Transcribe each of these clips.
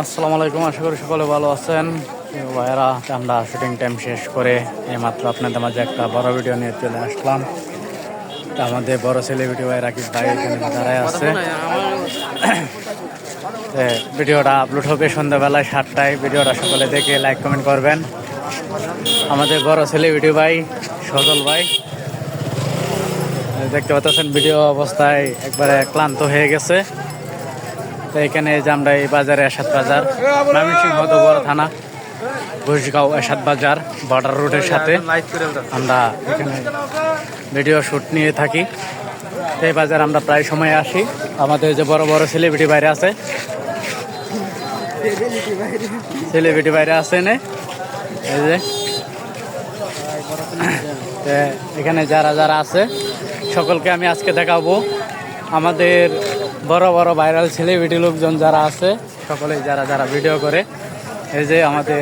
আসসালামু আলাইকুম, আশা করি সকলে ভালো আছেন ভাইয়েরা। আমরা শুটিং টাইম শেষ করে এইমাত্র আপনাদের মাঝে একটা বড় ভিডিও নিয়ে চলে আসলাম। আমাদের বড় সেলিব্রিটি ভাই রাকিব ভাই এখানে দাঁড়ায় আছে। ভিডিওটা আপলোড হবে সন্ধ্যাবেলায় 7টায়। ভিডিওটা সকলে দেখে লাইক কমেন্ট করবেন। আমাদের বড় সেলিব্রিটি ভাই সজল ভাই দেখতে পাচ্ছেন ভিডিও অবস্থায় একবারে ক্লান্ত হয়ে গেছে। তো এখানে যে আমরা এই বাজারে এরশাদ বাজার, ময়মনসিংহ বড় থানা, ঘোষগাঁও এরশাদ বাজার বর্ডার রোডের সাথে আমরা এখানে ভিডিও শ্যুট নিয়ে থাকি। এই বাজার আমরা প্রায় সময় আসি। আমাদের যে বড় বড় সেলিব্রিটি বাইরে আছে, সেলিব্রিটি বাইরে আছে নে এই যে এখানে যারা যারা আছে সকলকে আমি আজকে দেখাবো। আমাদের বড় বড় ভাইরাল সেলিব্রিটি লোকজন যারা আছে সকলেই যারা যারা ভিডিও করে, এই যে আমাদের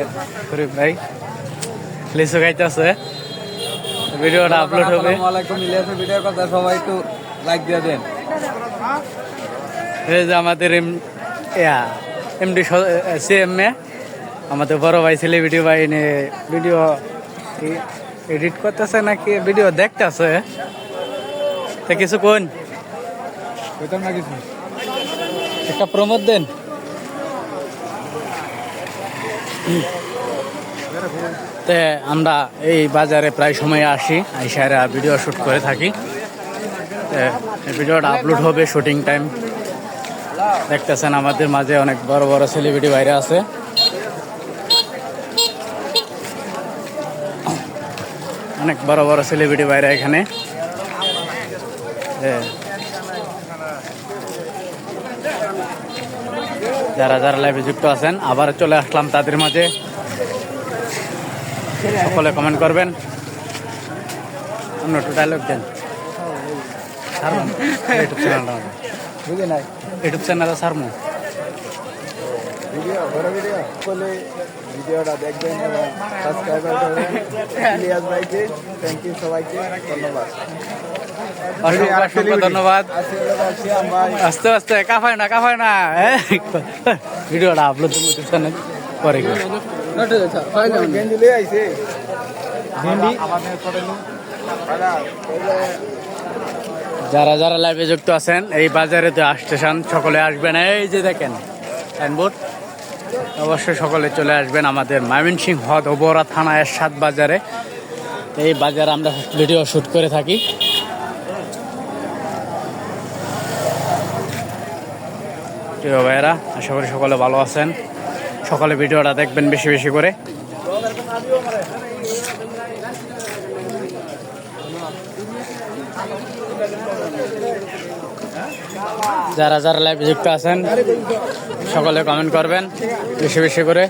শরীফ ভাই লিচু খাইতেছে। ভিডিওটা আপলোড হবে। ভিডিও কথা সবাই একটু লাইক দিয়ে দেন। এই যে আমাদের এমডি সিএম আমাদের বড় ভাই সেলিব্রিটি ভাই নিয়ে ভিডিও এডিট করতেছে নাকি ভিডিও দেখতেছে। তা কিছু কোন না কিছু একটা প্রমোদ দেন। তে আমরা এই বাজারে প্রায় সময় আসি, আইসারা ভিডিও শ্যুট করে থাকি। ভিডিওটা আপলোড হবে শুটিং টাইম। দেখতেছেন আমাদের মাঝে অনেক বড় বড় সেলিব্রিটি বাইরে আছে। অনেক বড় বড় সেলিব্রিটি বাইরে এখানে। যারা যারা লাইভে যুক্ত আছেন আবার চলে আসলাম তাদের মাঝে। সকলে কমেন্ট করবেন। অন্য একটু ডায়লগ দেন। ইউটিউব চ্যানেলটা বুঝে নাই ইউটিউব চ্যানেলটা সারমু ভিডিওটা দেখবেন এবং সাবস্ক্রাইব করবেন। ইলিয়াস ভাইকে থ্যাংক ইউ, সবাইকে ধন্যবাদ। অসংখ্য ধন্যবাদ। আস্তে আস্তে কাফায় না ভিডিওটা আপলোড দেবো ইউটিউব চ্যানেল পরে। যারা যারা লাইভে যুক্ত আছেন এই বাজারে তো আসতেছেন সকলে আসবেন। এই যে দেখেন সাইনবোর্ড, অবশ্যই সকলে চলে আসবেন আমাদের ময়মনসিংহ বড় থানা এরশাদ বাজারে। এই বাজারে আমরা ভিডিও শ্যুট করে থাকি। প্রিয় ভাইয়েরা, আশা করি সকলে ভালো আছেন। সকলে ভিডিওটা দেখবেন বেশি বেশি করে। যারা যারা লাইভে যুক্ত আছেন সকলে কমেন্ট করবেন বেশি বেশি করে।